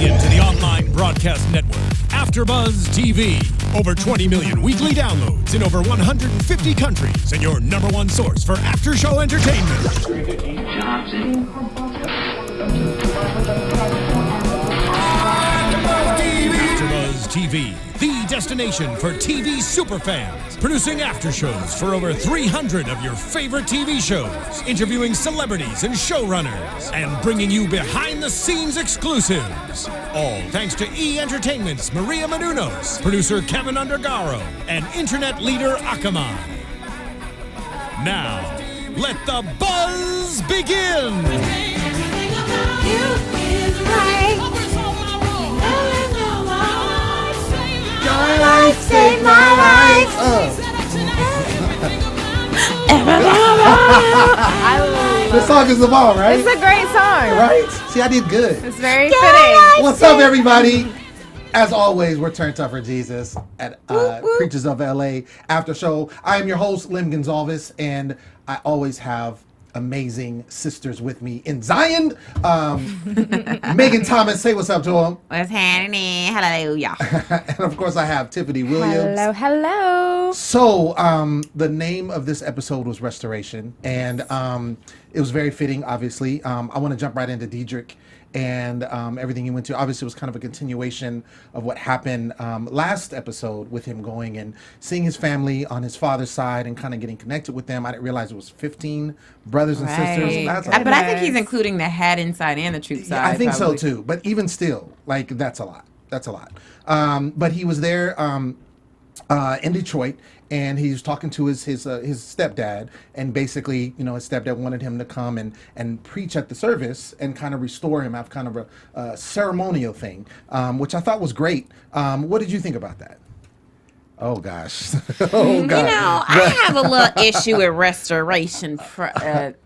tuning in to the online broadcast network, AFTERBUZZ TV. Over 20 million weekly downloads in over 150 countries, and your number one source for after-show entertainment. AFTERBUZZ TV, the destination for TV superfans. Producing aftershows for over 300 of your favorite TV shows. Interviewing celebrities and showrunners. And bringing you behind-the-scenes exclusives. All thanks to E! Entertainment's Maria Menounos, producer Kevin Undergaro, and internet leader Akamai. Now, let the buzz begin! Your life saved my life. This song is the bomb, right? It's a great song. Right? See, I did good. It's very fitting. What's up, everybody? As always, we're turned up for Jesus at Preachers of L.A. After Show. I am your host, Lem Gonsalvez, and I always have amazing sisters with me in Zion. Megan Thomas, say what's up to them. What's happening? Hallelujah. And of course, I have Tiffany Williams. Hello, hello. So, the name of this episode was Restoration, and it was very fitting, obviously. I want to jump right into Dietrick and everything he went to. Obviously, it was kind of a continuation of what happened last episode with him going and seeing his family on his father's side and kind of getting connected with them. I didn't realize it was 15 brothers and sisters. But I think he's including the head inside and the truth side. Yeah, I think probably. so too. But even still, like, that's a lot. That's a lot. But he was there in Detroit, and he was talking to his stepdad, and basically, you know, his stepdad wanted him to come and preach at the service and kind of restore him, have kind of a ceremonial thing, which I thought was great. What did you think about that? Oh gosh. Oh God. You know, I have a little issue with restoration.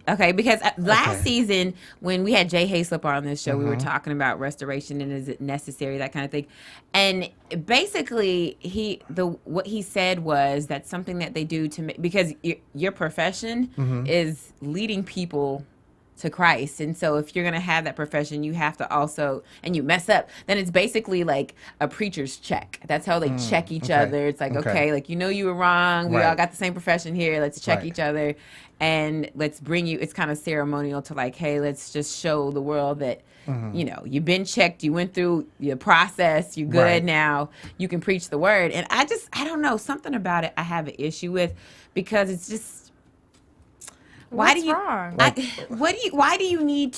Okay, because last season when we had Jay Hayslip on this show, we were talking about restoration and is it necessary, that kind of thing. And basically, what he said was that's something that they do to make, because your profession is leading people to Christ. And so if you're going to have that profession, you have to also, and you mess up, then it's basically like a preacher's check. That's how they check each other. It's like, okay, like, you know, you were wrong. We all got the same profession here. Let's check each other and let's bring you, it's kind of ceremonial to like, hey, let's just show the world that, you know, you've been checked, you went through your process, you're good now, you can preach the word. And I don't know, something about it I have an issue with, because it's just, why do you need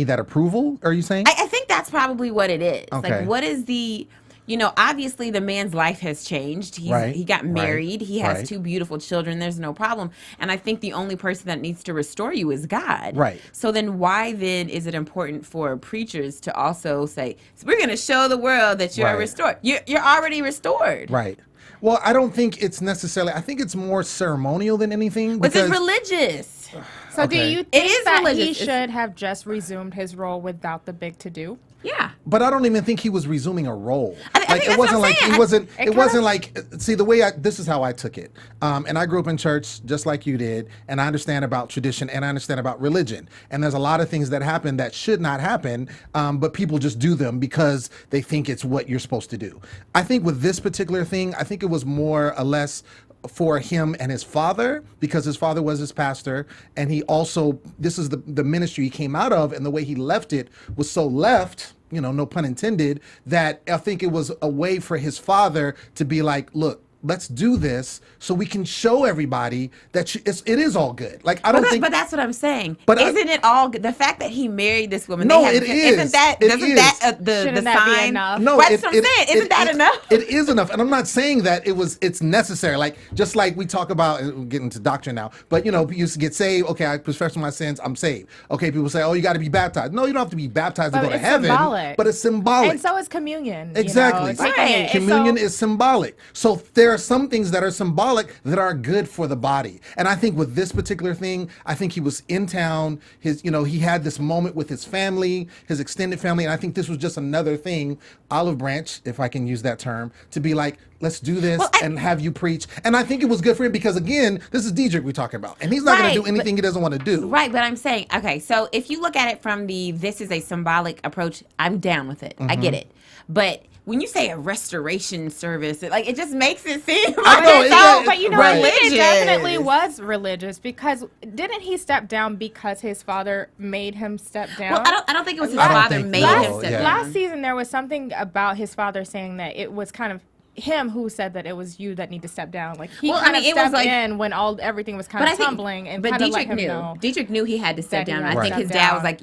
that approval, are you saying? I think that's probably what it is. Okay. Like, what is the, you know, obviously the man's life has changed. He got married. He has 2 beautiful children. There's no problem. And I think the only person that needs to restore you is God. Right. So then why then is it important for preachers to also say, we're going to show the world that you're restored. You're already restored. Right. Well, I don't think it's necessarily, I think it's more ceremonial than anything. But it's religious. So do you think that religious. he should have just resumed his role without the big to-do? Yeah. But I don't even think he was resuming a role. I think it wasn't like saying. he wasn't. It wasn't like. See, the way this is how I took it. And I grew up in church just like you did, and I understand about tradition and I understand about religion. And there's a lot of things that happen that should not happen, but people just do them because they think it's what you're supposed to do. I think with this particular thing, I think it was more or less for him and his father, because his father was his pastor, and he also, this is the ministry he came out of, and the way he left it was so left, you know, no pun intended, that I think it was a way for his father to be like, look, let's do this so we can show everybody that it is all good. Like, I don't think. But that's what I'm saying. But isn't it all good? The fact that he married this woman. No, it is. Isn't that the sign? Enough? No, that's what I'm saying. Isn't that enough? It is enough, and I'm not saying that it's necessary. Like, just like we talk about, we're getting into doctrine now. But you know, you used to get saved. Okay, I confess my sins. I'm saved. Okay, people say, oh, you got to be baptized. No, you don't have to be baptized to go to heaven. Symbolic. But it's symbolic. And so is communion. Exactly. You know? Right. Communion is symbolic. So there are some things that are symbolic that are good for the body. And I think with this particular thing, I think he was in town. He had this moment with his family, his extended family. And I think this was just another thing, olive branch, if I can use that term, to be like, let's do this and have you preach. And I think it was good for him because, again, this is Deitrick we're talking about. And he's not going to do anything he doesn't want to do. Right, but I'm saying, okay, so if you look at it from this is a symbolic approach, I'm down with it. I get it. But when you say a restoration service, it just makes it seem like but you know, I think it definitely was religious because didn't he step down because his father made him step down? Well, I don't think it was his father made him step down. Last season, there was something about his father saying that it was kind of him who said that it was you that need to step down. Like he kind of stepped in when everything was kind of tumbling, and kind of let him know. Deitrick knew he had to step down. I think his dad was like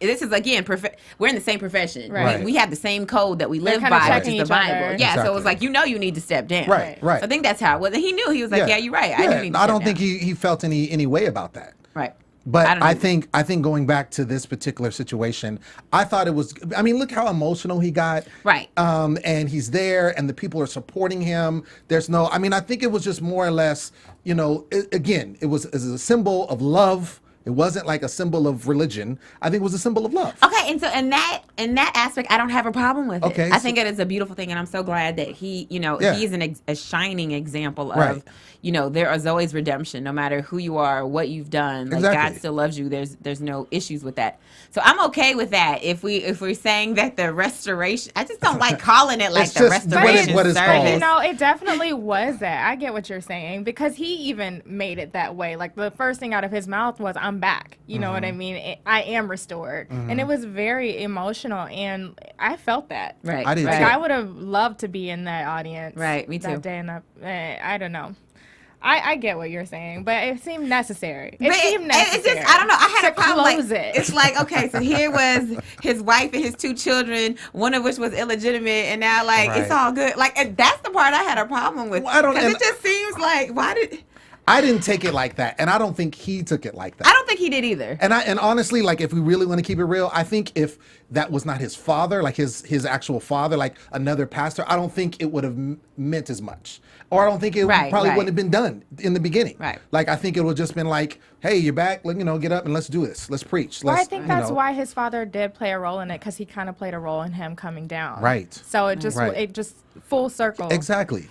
this is again we're in the same profession. Right. We have the same code that we live by, which is the Bible. Yeah, so it was like you need to step down. Right. So I think that's how it was. And he knew he was like, yeah, you're right. I do need to step down. I don't think he felt any way about that. Right. But I think going back to this particular situation, I thought it was. I mean, look how emotional he got. Right. And he's there, and the people are supporting him. There's no. I mean, I think it was just more or less. It was a symbol of love. It wasn't like a symbol of religion. I think it was a symbol of love. Okay, and so in that aspect, I don't have a problem with it. Okay, I think it is a beautiful thing, and I'm so glad that he, he's a shining example of, there is always redemption, no matter who you are, or what you've done. Like God still loves you. There's no issues with that. So I'm okay with that. If we're saying that the restoration, I just don't like calling it like the restoration what it's service. called. It definitely was that. I get what you're saying because he even made it that way. Like the first thing out of his mouth was, "I'm back." You know what I mean? I am restored, and it was very emotional, and I felt that. Right. I did too. I would have loved to be in that audience. Right. Me too. That day, and I don't know. I get what you're saying, but it seemed necessary. It's just, I don't know. I had a problem. Close it. It's like, okay, so here was his wife and his 2 children, one of which was illegitimate, and now it's all good. And that's the part I had a problem with. Because it just seems like, I didn't take it like that, and I don't think he took it like that. I don't think he did either. And honestly, if we really want to keep it real, I think if that was not his father, his actual father, another pastor, I don't think it would have meant as much. Or I don't think it probably wouldn't have been done in the beginning. Right. I think it would have just been hey, you're back. Get up and let's do this. Let's preach. I think that's why his father did play a role in it, because he kind of played a role in him coming down. Right. So it just full circle. Exactly.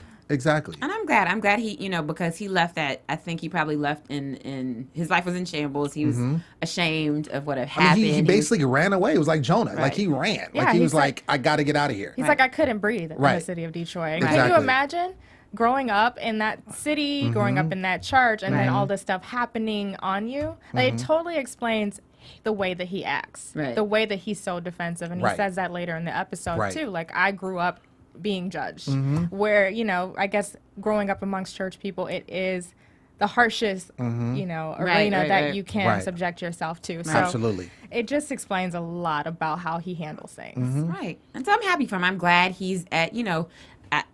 And I'm glad he, because he left that. I think he probably left in his life was in shambles. He was ashamed of what had happened. He basically ran away. It was like Jonah. Right. He ran. Yeah, he was like, I got to get out of here. He's like, I couldn't breathe in the city of Detroit. Exactly. Can you imagine growing up in that city, growing up in that church, and then all this stuff happening on you? It totally explains the way that he acts, the way that he's so defensive. And he says that later in the episode too. I grew up being judged, where I guess growing up amongst church people, it is the harshest arena that you can subject yourself to. So absolutely, it just explains a lot about how he handles things. Right. And so I'm happy for him. I'm glad he's at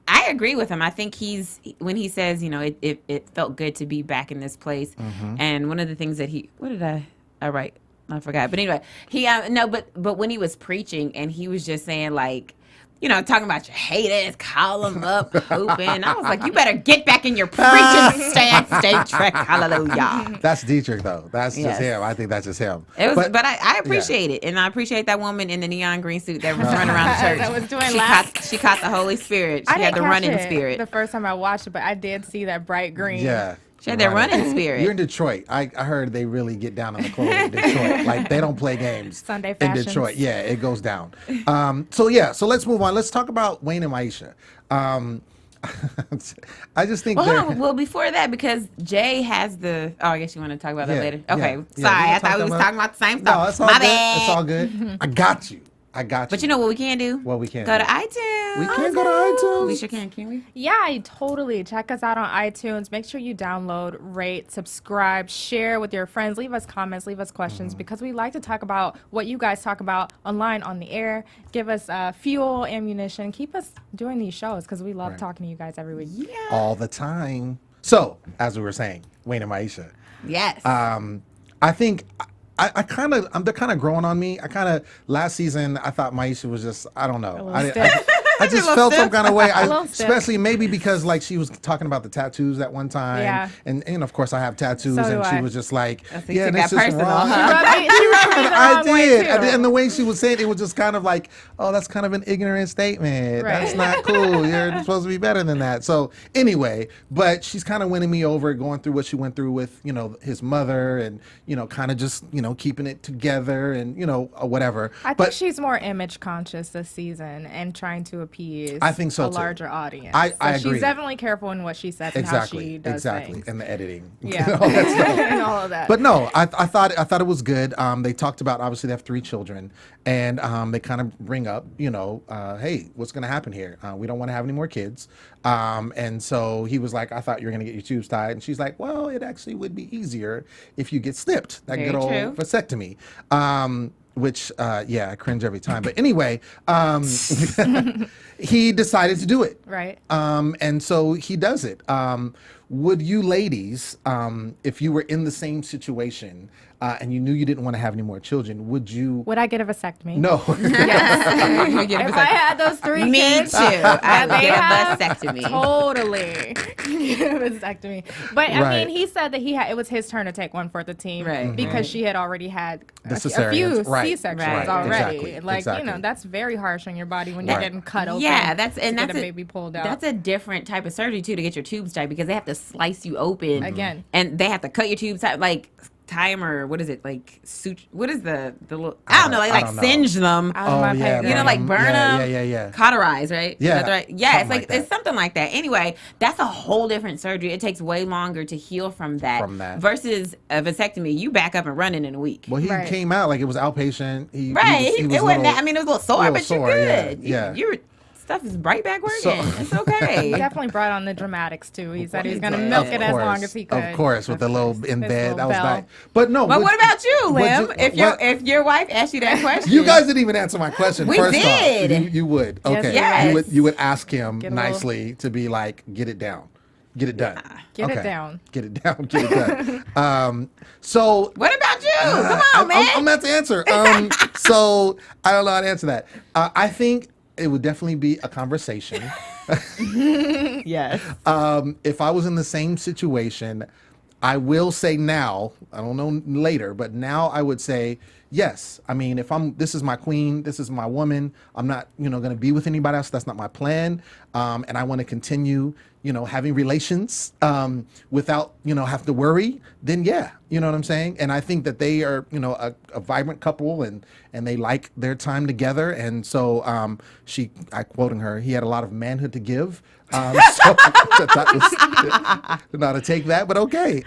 I agree with him. I think when he says it felt good to be back in this place, and one of the things that I forgot, but anyway, but when he was preaching and he was just saying talking about your haters, call them up, hoping. I was like, you better get back in your preaching stance, Dietrick. Hallelujah. That's Dietrick, though. That's just him. I think that's just him. It was, but I appreciate it, and I appreciate that woman in the neon green suit that was running around the church. That was doing she caught the Holy Spirit. She had the running spirit. The first time I watched it, but I did see that bright green. Yeah. She had their running spirit. You're in Detroit. I heard they really get down on the clothes in Detroit. They don't play games Sunday fashions. In Detroit. Yeah, it goes down. So let's move on. Let's talk about Wayne and Myesha. I just think. Well, before that, because Jay has the. Oh, I guess you want to talk about that later. Okay, sorry. I thought we was talking about the same stuff. No, it's all My good. bad. It's all good. I got you. But you know what we can do? What we can go do? to iTunes. We can go to iTunes. We sure can we? Yeah, totally. Check us out on iTunes. Make sure you download, rate, subscribe, share with your friends. Leave us comments, leave us questions, because we like to talk about what you guys talk about online on the air. Give us fuel, ammunition. Keep us doing these shows, because we love talking to you guys every week. Yeah. All the time. So, as we were saying, Wayne and Myesha. Yes. I think... they're kind of growing on me. Last season, I thought Myesha was just, I don't know. I just felt some kind of way. little stiff. Especially maybe because like she was talking about the tattoos at one time. Yeah. And of course I have tattoos, So do and she I. was just like, yeah, this is personal, wrong. huh? She rubbed me the I wrong way, did. too. And the way she was saying it was just kind of like, oh, that's kind of an ignorant statement. Right. That's not cool. You're supposed to be better than that. So anyway, but she's kind of winning me over, going through what she went through with, his mother, and, kind of just, keeping it together, and, whatever. I think she's more image conscious this season and trying to appease I think so, a too. larger audience. I She's agree. definitely careful in what she says and how she does things. And the editing. Yeah. All that stuff. And all of that. But no, I thought it was good. They talked about, obviously they have 3 children, and they kind of bring up, hey, what's going to happen here? We don't want to have any more kids. And so he was like, I thought you were going to get your tubes tied. And she's like, well, it actually would be easier if you get snipped. That Very good old true. vasectomy. Which, I cringe every time. But anyway, he decided to do it. Right. And so he does it. Would you ladies, if you were in the same situation and you knew you didn't want to have any more children, would you? Would I get a vasectomy? No. Yes. If I had those 3 Me kids. too. I they get a have vasectomy. Totally. Vasectomy. But I Right. mean, he said that it was his turn to take one for the team Right. because she had already had The a few cesareans. Right. C-sections Right. already. Exactly. Like, Exactly. that's very harsh on your body when you're Right. getting cut open. Yeah, that's to get a baby pulled out. That's a different type of surgery too, to get your tubes tied, because they have to slice you open Again. and they have to cut your tubes tight, like time, or what is it, like what is the little, I don't know, I like don't know. singe them, Out of my yeah, pay you know, grade. like burn them, Yeah. cauterize, right? Yeah, That's right. Yeah, something it's like like that. it's something like that. Anyway, that's a whole different surgery. It takes way longer to heal from that. Versus a vasectomy. You back up and running in a week. Well, he Right. came out like it was outpatient. He It was wasn't that. I mean, it was a little sore, but sore, you're yeah, good. yeah. Your stuff is right back working. So- It's okay. He definitely brought on the dramatics too. He said he was going to did. milk Of it as long as he could. Of course, with the little in His bed. little That was bell. nice. But no. But what about you, would Lem? you- If your wife asked you that question, You guys didn't even answer my question. We First did. off, you would. Yes, Okay. yes. You would ask him Get a little- nicely to be like, get it down. Get it done. Get it Okay. down. Get it down. Get it done. So what about you? Come on, man. I'm about to answer. So I don't know how to answer that. I think it would definitely be a conversation. Yes. If I was in the same situation, I will say now, I don't know later, but now I would say yes. I mean, this is my queen, this is my woman. I'm not, going to be with anybody else. That's not my plan. And I want to continue, having relations without, have to worry. Then yeah, you know what I'm saying. And I think that they are, a vibrant couple, and they like their time together. And so I quoting her, he had a lot of manhood to give. So that was not to take that, but okay.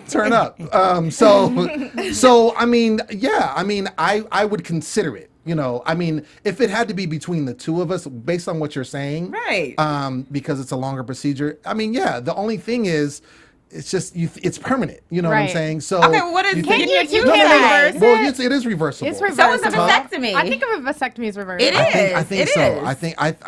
Turn up. So I mean, yeah, I mean, I would consider it. I mean, if it had to be between the two of us, based on what you're saying, Right. Because it's a longer procedure. I mean, yeah. The only thing is, it's just it's permanent. You know what I'm Right. saying? So Okay, well, what is- you can think- you No, reverse Well, it? yes, it is reversible. It's So is reversible. a vasectomy. I think of a vasectomy as reversible. It I is. think It so. is. I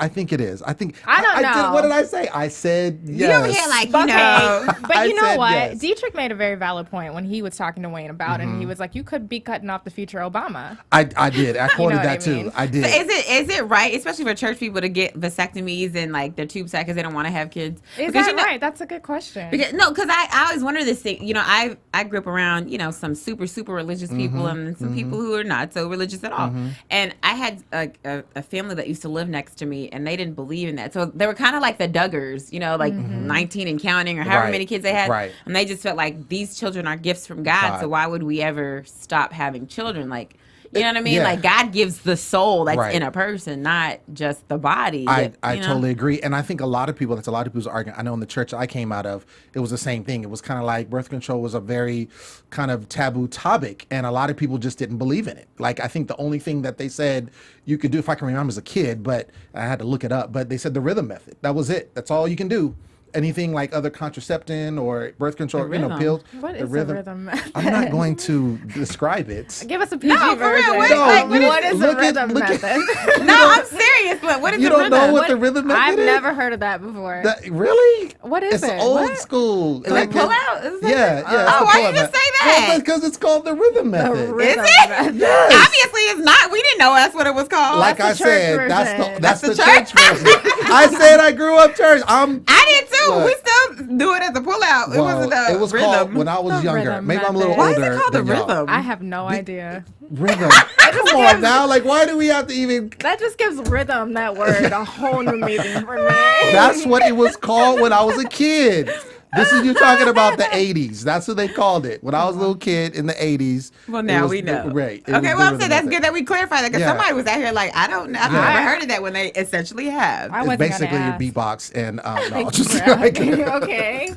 think it is. I think I don't know. What did I say? I said yes. You over here like, But I you know said what? yes. Dietrick made a very valid point when he was talking to Wayne about it, and he was like, "You could be cutting off the future Obama." I did. I quoted what that I too. mean. I did. So is it right, especially for church people, to get vasectomies and like their tubes tied because they don't want to have kids? Is Because, that right? That's a good question. Because I always wonder this thing. I grew up around some super religious people and some people who are not so religious at all. And I had a family that used to live next to me, and they didn't believe in that. So they were kind of like the Duggars, like 19 and counting, or however Right. many kids they had. Right. And they just felt like these children are gifts from God. So why would we ever stop having children? Like. You know what I mean? Yeah. Like God gives the soul that's Right. in a person, not just the body. I you know? totally agree. And I think a lot of people's argument. I know in the church I came out of, it was the same thing. It was kind of like birth control was a very kind of taboo topic, and a lot of people just didn't believe in it. Like, I think the only thing that they said you could do, if I can remember as a kid, but I had to look it up, but they said the rhythm method. That was it. That's all you can do. Anything like other contraception or birth control, rhythm. pills. What the is a rhythm method? I'm not going to describe it. Give us a PG No, for real, version. what- No, like, what is- what is a look at- rhythm look at- method? No, I'm serious. But what is You the don't know rhythm? what the rhythm method I've is? never heard of that before. Really? What is it's it? old What? school. Is it pull out? Is it- Yeah. It's Oh, the why pull-out you just method. say that? Well, because it's called the rhythm method. rhythm Is it? method. Yes. Obviously, it's not. We didn't know that's what it was called? Like I That's the church said, version. that's the church version. I said I grew up church. I did too. Look. We still do it as a pullout. It wasn't a it was rhythm. called when I was The younger. rhythm Maybe I'm a little method. Why older. is it called the than y'all. rhythm? I have no idea. Rhythm. Come on now. Like, why do we have to even? That just gives rhythm, that word, a whole new meaning for me. That's what it was called when I was a kid. This is you talking about the 80s. That's what they called it. When I was a little kid in the 80s. Well, now was we know. Right. Okay, well, I'm saying that's good that we clarified that because Yeah. somebody was out here like, I don't know. I've never heard of that when they essentially have. I It's wasn't basically gonna your ask. beatbox and no, Thank just you for like, asking. Okay.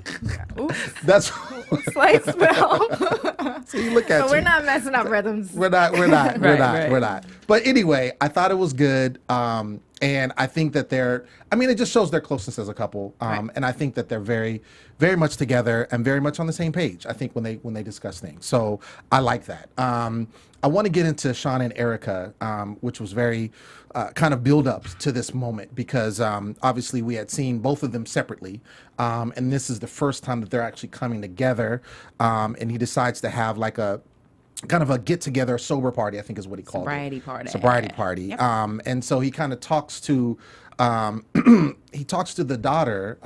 Oops. that's. Slight spell. So you look at But we're you. not messing up rhythms. We're not. We're not. Right. We're not. But anyway, I thought it was good. And I think that it just shows their closeness as a couple. And I think that they're very, very much together and very much on the same page. I think when they discuss things. So I like that. I want to get into Sean and Erica, which was very kind of build up to this moment because obviously we had seen both of them separately. And this is the first time that they're actually coming together. And he decides to have like a kind of a get together sober party, I think is what he called Sobriety it. party. Sobriety party. Yep. And so he kind of talks to he talks to the daughter,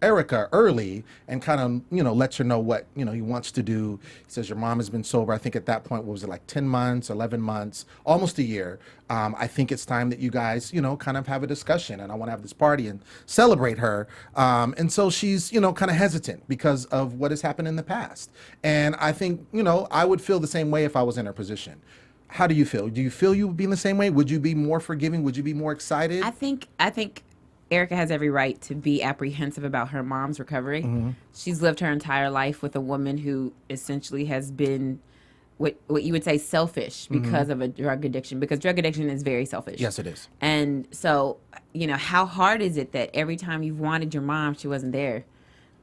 Erica, early and kind of, lets her know what, he wants to do. He says, your mom has been sober. I think at that point, what was it, like 10 months, 11 months, almost a year. I think it's time that you guys, kind of have a discussion and I want to have this party and celebrate her. And so she's, kind of hesitant because of what has happened in the past. And I think, I would feel the same way if I was in her position. How do you feel? Do you feel you would be in the same way? Would you be more forgiving? Would you be more excited? I think Erica has every right to be apprehensive about her mom's recovery. Mm-hmm. She's lived her entire life with a woman who essentially has been what you would say selfish because of a drug addiction, because drug addiction is very selfish. Yes, it is. And so, how hard is it that every time you've wanted your mom, she wasn't there?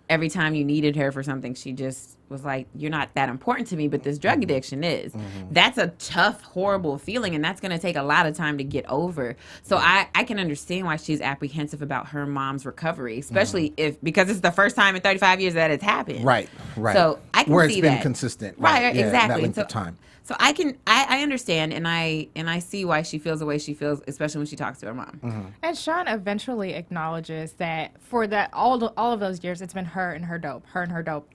Every time you needed her for something, she just was like, you're not that important to me, but this drug addiction is. That's a tough, horrible feeling, and that's going to take a lot of time to get over. So I can understand why she's apprehensive about her mom's recovery, especially because it's the first time in 35 years that it's happened. Right. So I can where see it's been that. consistent. Right, Yeah, exactly. That length So- of time. So I understand, and I see why she feels the way she feels, especially when she talks to her mom. And Sean eventually acknowledges that for that all of those years, it's been her and her dope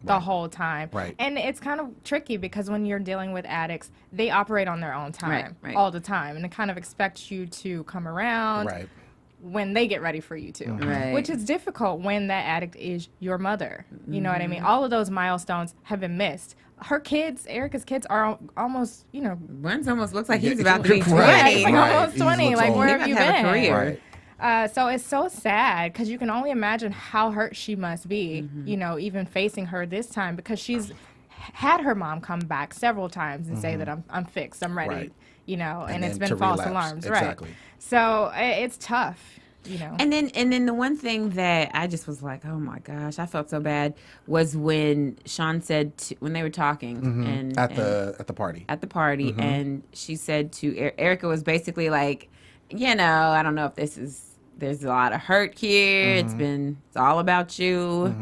the whole time. Right. And it's kind of tricky because when you're dealing with addicts, they operate on their own time Right. all the time, and they kind of expect you to come around. Right. When they get ready for you to, Right. which is difficult when that addict is your mother. You know what I mean? All of those milestones have been missed. Her kids, Erica's kids, are almost, One's almost looks like he's Yeah, about to be 20. yeah, he's like Right. almost He 20. looks Like, old. where He have must you have a been? career. Right. So it's so sad because you can only imagine how hurt she must be, even facing her this time, because she's had her mom come back several times and say that I'm fixed, I'm ready, Right. and it's then been to false relapse. alarms, Exactly. right? So it's tough, And then the one thing that I just was like, oh my gosh, I felt so bad was when Sean said when they were talking and At the party. at the party, and she said to Erica was basically like, I don't know if there's a lot of hurt here. It's all about you,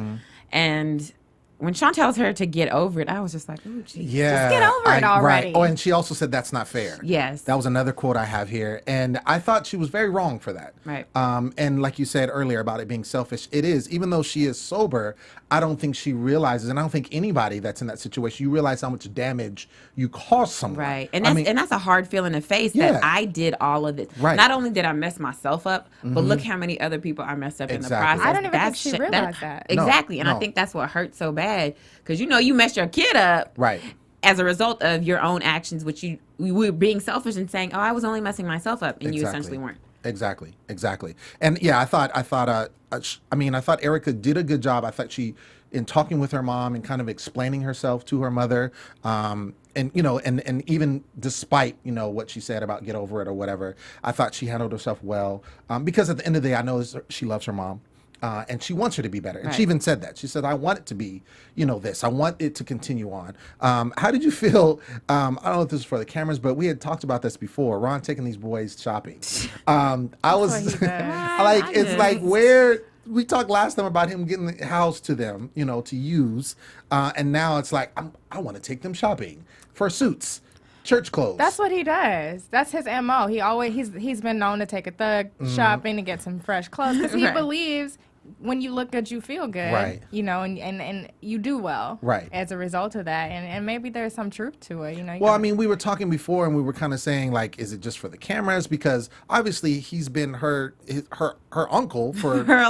and when Sean tells her to get over it, I was just like, oh, geez. Yeah. get over it already. Right. Oh, and she also said that's not fair. Yes. That was another quote I have here. And I thought she was very wrong for that. Right. And like you said earlier about it being selfish, it is. Even though she is sober, I don't think she realizes, and I don't think anybody that's in that situation, you realize how much damage you cause someone. Right. And that's a hard feeling to face Yeah. that I did all of it. Right. Not only did I mess myself up, but look how many other people I messed up in the Exactly. process. I don't even think That's she sh- realized that. Exactly. And No. I think that's what hurts so bad. Because you messed your kid up. Right. As a result of your own actions, which you were being selfish and saying, "Oh, I was only messing myself up," and you essentially weren't. Exactly. And yeah, I thought Erica did a good job. I thought she, in talking with her mom and kind of explaining herself to her mother, and even despite what she said about get over it or whatever, I thought she handled herself well. Because at the end of the day, I know she loves her mom. And she wants her to be better. And she even said that. She said, I want it to be, this. I want it to continue on. How did you feel? I don't know if this is for the cameras, but we had talked about this before. Ron taking these boys shopping. I was like, it's like where we talked last time about him getting the house to them, to use. And now it's like, I want to take them shopping for suits. church clothes. That's what he does. That's his MO. He's been known to take a thug shopping to get some fresh clothes because he believes when you look good, you feel good, right. you know, and you do well, right. as a result of that, and maybe there's some truth to it, you know. Well, I mean, we were talking before, and we were kind of saying, like, is it just for the cameras? Because obviously he's been her uncle for her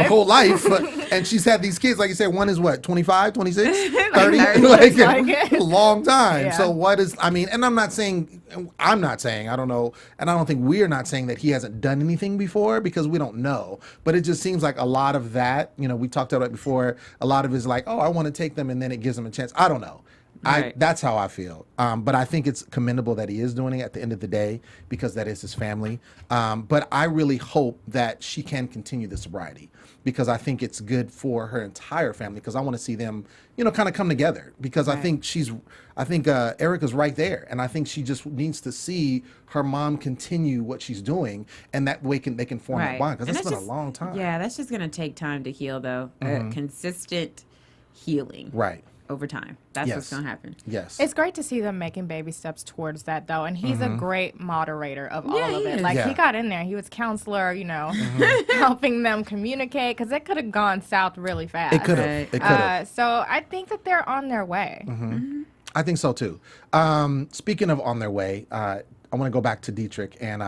whole life, and she's had these kids, like you said, one is what, 25, 26, 30, like a long time. Yeah. So what is, I mean, and I'm not saying, I don't know, and I don't think we're not saying that he hasn't done anything before, because we don't know, but it just seems like a lot of that, you know, we talked about it before, a lot of it is like, oh, I want to take them, and then it gives them a chance. I don't know. Right. That's how I feel. But I think it's commendable that he is doing it at the end of the day, because that is his family. But I really hope that she can continue the sobriety, because I think it's good for her entire family, because I want to see them, you know, kind of come together, because right. I think Erica's right there. And I think she just needs to see her mom continue what she's doing, and that way they can form right. a bond, because it's been just, a long time. Yeah, that's just going to take time to heal, though. Consistent healing. Right. Over time. That's what's going to happen. Yes. It's great to see them making baby steps towards that, though. And he's a great moderator of all of it. Like, he got in there. He was counselor, you know, helping them communicate, because it could have gone south really fast. It could have. It could have. So I think that they're on their way. I think so, too. Speaking of on their way, I want to go back to Dietrick and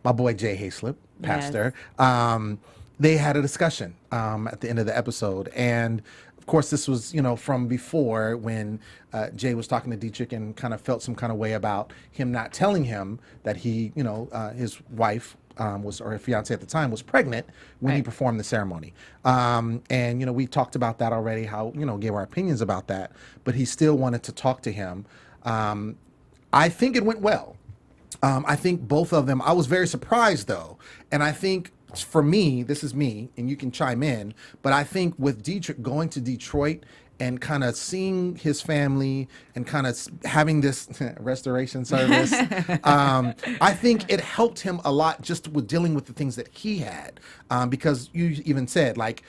my boy Jay Hayslip, pastor. Yes. They had a discussion at the end of the episode, and of course, this was, you know, from before when Jay was talking to Dietrick and kind of felt some kind of way about him not telling him that he, you know, his wife was, or fiance at the time, was pregnant when he performed the ceremony. And, you know, we talked about that already, how, you know, gave our opinions about that, but he still wanted to talk to him. I think it went well. I think both of them, I was very surprised though. And I think, for me, this is me, and you can chime in, but I think with Dietrick going to Detroit and kind of seeing his family and kind of having this restoration service, I think it helped him a lot just with dealing with the things that he had. Because you even said, like,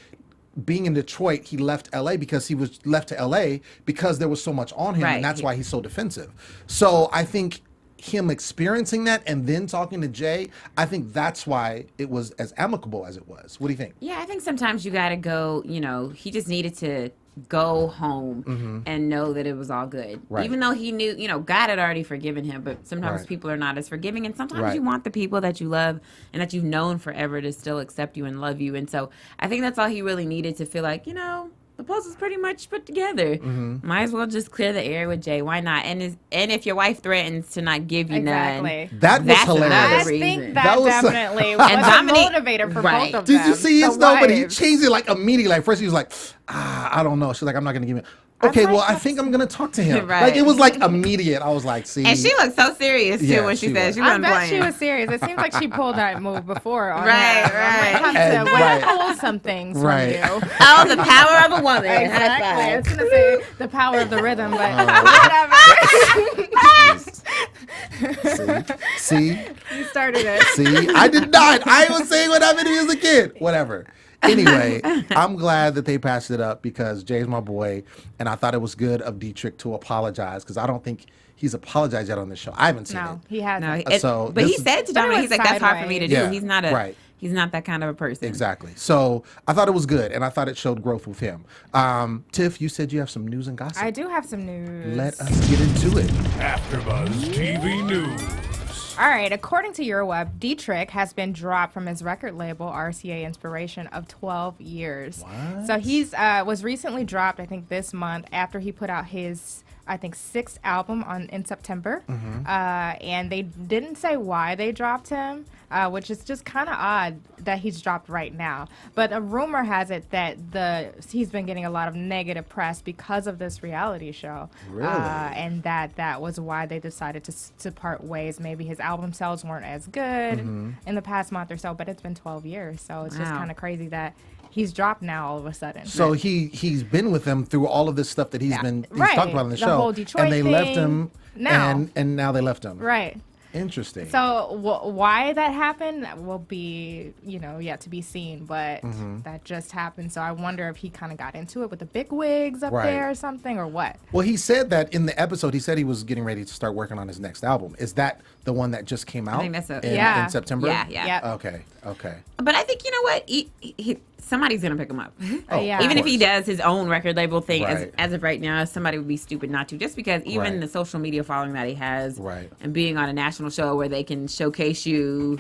being in Detroit, he left L.A. because he was left to L.A. because there was so much on him, and that's why he's so defensive. So I think him experiencing that and then talking to Jay, I think that's why it was as amicable as it was. What do you think? Yeah, I think sometimes you got to go, you know, he just needed to go home and know that it was all good. Right. Even though he knew, you know, God had already forgiven him, but sometimes people are not as forgiving, and sometimes you want the people that you love and that you've known forever to still accept you and love you. And so I think that's all he really needed to feel like, you know, the puzzle's pretty much put together. Might as well just clear the air with Jay. Why not? And if your wife threatens to not give you none, that was hilarious. I think that definitely was a motivator for both of them. Did you see his though? But he changed it like immediately. Like first he was like, I don't know. She's like, I'm not gonna give you. Okay, well, I think I'm gonna talk to him. Like it was like immediate. I was like, see. And she looked so serious too when she said she wasn't playing. I bet she was serious. It seems like she pulled that move before. On Right. Pull some things from you. Oh, the power of a woman. Exactly. I was gonna say the power of the rhythm, but whatever. See, you started it. See, I did not. I was saying what happened to me as a kid. Whatever. Anyway, I'm glad that they passed it up because Jay's my boy, and I thought it was good of Dietrick to apologize because I don't think he's apologized yet on this show. I haven't seen it. No, he hasn't. No, but he said to Dominic, he's like, that's hard for me to do. Yeah, he's not he's not that kind of a person. Exactly. So I thought it was good, and I thought it showed growth with him. Tiff, you said you have some news and gossip. I do have some news. Let us get into it. AFTERBUZZ TV News. All right, according to Euroweb, Dietrick has been dropped from his record label, RCA Inspiration, of 12 years. What? So he's was recently dropped, I think, this month after he put out his, I think, 6th album in September. And they didn't say why they dropped him, which is just kind of odd that he's dropped right now. But a rumor has it that he's been getting a lot of negative press because of this reality show. Really? And that was why they decided to part ways. Maybe his album sales weren't as good in the past month or so, but it's been 12 years. So it's just kind of crazy that he's dropped now all of a sudden. So he's been with them through all of this stuff that he's talked about on the show. Whole Detroit and they thing. left him now. and now they left him. Right. Interesting. So why that happened will be, yet to be seen. But that just happened. So I wonder if he kind of got into it with the big wigs up there or something, or what. Well, he said that in the episode, he said he was getting ready to start working on his next album. Is that the one that just came out? I think that's in September? Yeah. Yep. Okay. But I think, you know what? Somebody's going to pick him up. Yeah. Even if he does his own record label thing, Right. as of right now, somebody would be stupid not to. Just because even the social media following that he has and being on a national show where they can showcase you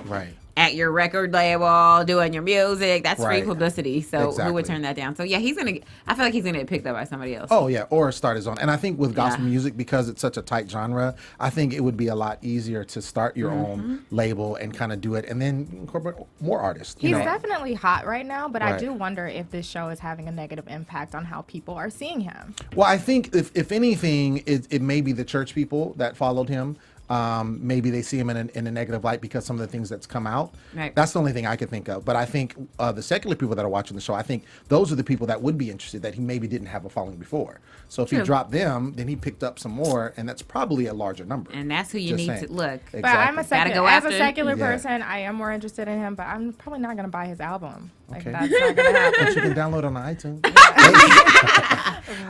at your record label, doing your music, that's free publicity. So who would turn that down? So yeah, I feel like he's gonna get picked up by somebody else. Oh yeah, or start his own. And I think with gospel music, because it's such a tight genre, I think it would be a lot easier to start your own label and kind of do it, and then incorporate more artists. He's definitely hot right now, but I do wonder if this show is having a negative impact on how people are seeing him. Well, I think if anything, it may be the church people that followed him. Maybe they see him in a negative light because some of the things that's come out. Right. That's the only thing I could think of. But I think the secular people that are watching the show, I think those are the people that would be interested that he maybe didn't have a following before. So if he dropped them, then he picked up some more, and that's probably a larger number. And that's who you need to look. Exactly. But I'm as a secular Yeah. person, I am more interested in him, but I'm probably not going to buy his album. Okay. That's not going to happen. But you can download it on iTunes.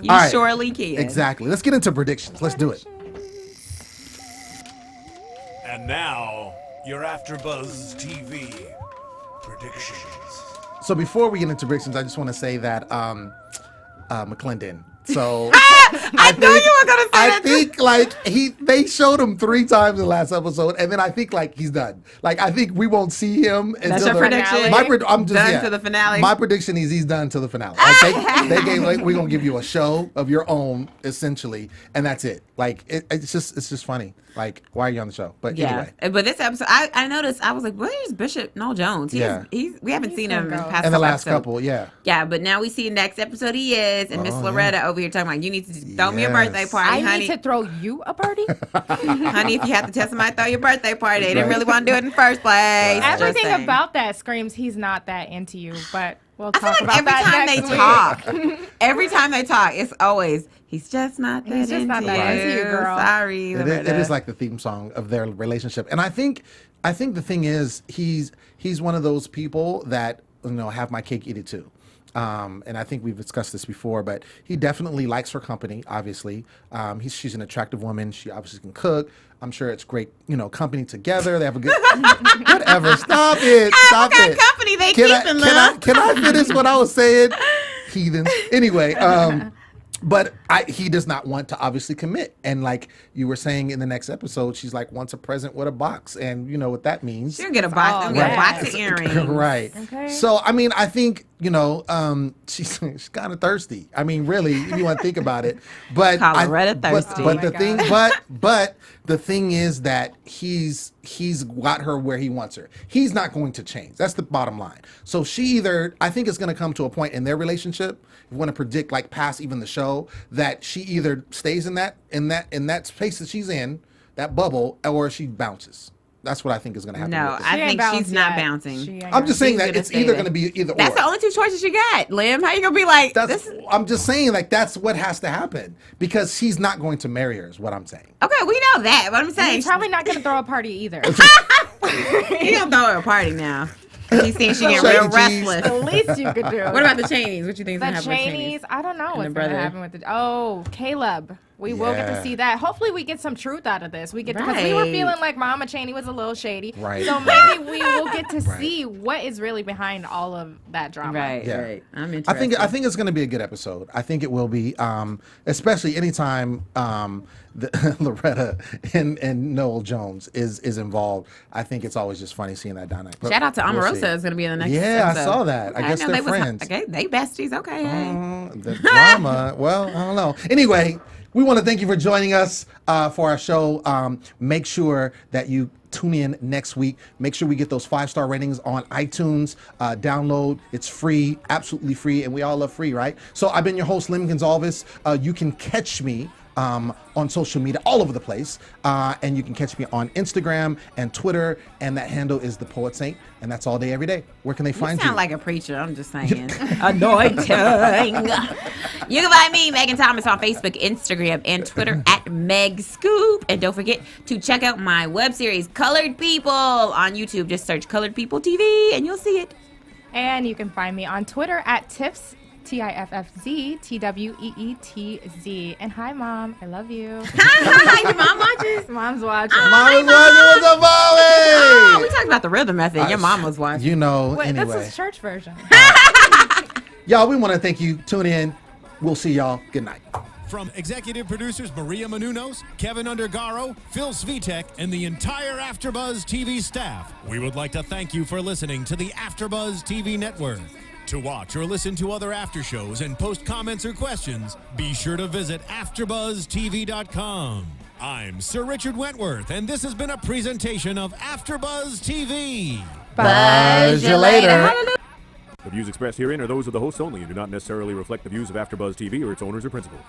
You All right. surely can. Exactly. Let's get into predictions. Let's do it. And now, your AFTERBUZZ TV predictions. So before we get into predictions, I just want to say that McClendon. So I knew you were gonna say I that. think they showed him 3 times in the last episode, and then I think he's done. I think we won't see him until That's your prediction? I'm just Done to the finale? My prediction is he's done to the finale. They gave we're gonna give you a show of your own essentially, and that's it. It's just funny. Why are you on the show? But anyway. But this episode, I noticed. I was like, "Where's Bishop Noel Jones?" We haven't seen him in the last couple. Yeah. Yeah, but now we see next episode he is, and Miss Loretta over here talking about you need to throw me a birthday party, honey. I need to throw you a party? Honey, if you have to tell somebody to throw your birthday party, they didn't really want to do it in the first place. Everything about that screams he's not that into you, but we'll talk about every that time next they week. talk, every time they talk, it's always he's just not that He's just into not that you. into you, girl. Sorry, It is like the theme song of their relationship, and I think the thing is he's one of those people that have my cake, eat it too. And I think we've discussed this before, but he definitely likes her company, obviously. She's an attractive woman. She obviously can cook. I'm sure it's great, company together. They have a good... Whatever. Stop it. Stop what kind it. of company they keeping, love? Can I finish what I was saying? Heathens. Anyway, but he does not want to obviously commit. And like you were saying in the next episode, she's wants a present with a box. And you know what that means. She'll get a box, get a box of earrings. Right. Okay. So, I think, she's kind of thirsty. Really, if you want to think about it. But Colorado thirsty. But the thing is that he's got her where he wants her. He's not going to change. That's the bottom line. So I think it's going to come to a point in their relationship, if you want to predict past even the show, that she either stays in that space that she's in, that bubble, or she bounces. That's what I think is going to happen. No, I think she's not bouncing. I'm just saying that it's either going to be either or. That's the only 2 choices you got, Lem. How you going to be like, I'm just saying that's what has to happen, because he's not going to marry her is what I'm saying. Okay, we know that, but I'm saying He's probably not going to throw a party either. he gonna throw her a party now. He's saying she get real restless. The least you could do. What about the Cheneys? What you think is gonna happen with Cheneys? I don't know what's the gonna brother? happen with Caleb. We will get to see that. Hopefully, we get some truth out of this. Because we were feeling like Mama Cheney was a little shady. Right. So maybe we will get to see what is really behind all of that drama. Right. Yeah. Right. I'm interested. I think it's going to be a good episode. I think it will be, especially anytime Loretta and Noel Jones is involved. I think it's always just funny seeing that dynamic. Shout out to We'll Omarosa see. is going to be in the next Yeah, episode. I saw that. I guess know they're they friends. Okay, they besties. Okay. Hey. The drama. Well, I don't know. Anyway, we want to thank you for joining us for our show. Make sure that you tune in next week. Make sure we get those 5-star ratings on iTunes. Download. It's free, absolutely free, and we all love free, right? So I've been your host, Lem Gonsalvez. You can catch me on social media, all over the place. And you can catch me on Instagram and Twitter, and that handle is The Poet Saint, and that's all day, every day. Where can they find you? You sound like a preacher, I'm just saying. Anointing. You can find me, Megan Thomas, on Facebook, Instagram, and Twitter at Meg Scoop. And don't forget to check out my web series, Colored People, on YouTube. Just search Colored People TV, and you'll see it. And you can find me on Twitter at Tiffs, TIFFZ, TWEETZ. And hi, Mom. I love you. Hi, your mom watches? Mom's watching. Mama's watching with the volley. Oh, we talked about the rhythm method. Your mom was watching. You know, Wait, anyway. that's a church version. Y'all, we want to thank you. Tune in. We'll see y'all. Good night. From executive producers Maria Menounos, Kevin Undergaro, Phil Svitek, and the entire AfterBuzz TV staff, we would like to thank you for listening to the AfterBuzz TV network. To watch or listen to other after shows and post comments or questions, be sure to visit AfterBuzzTV.com. I'm Sir Richard Wentworth, and this has been a presentation of AfterBuzz TV. Buzz you later. The views expressed herein are those of the hosts only and do not necessarily reflect the views of AfterBuzz TV or its owners or principals.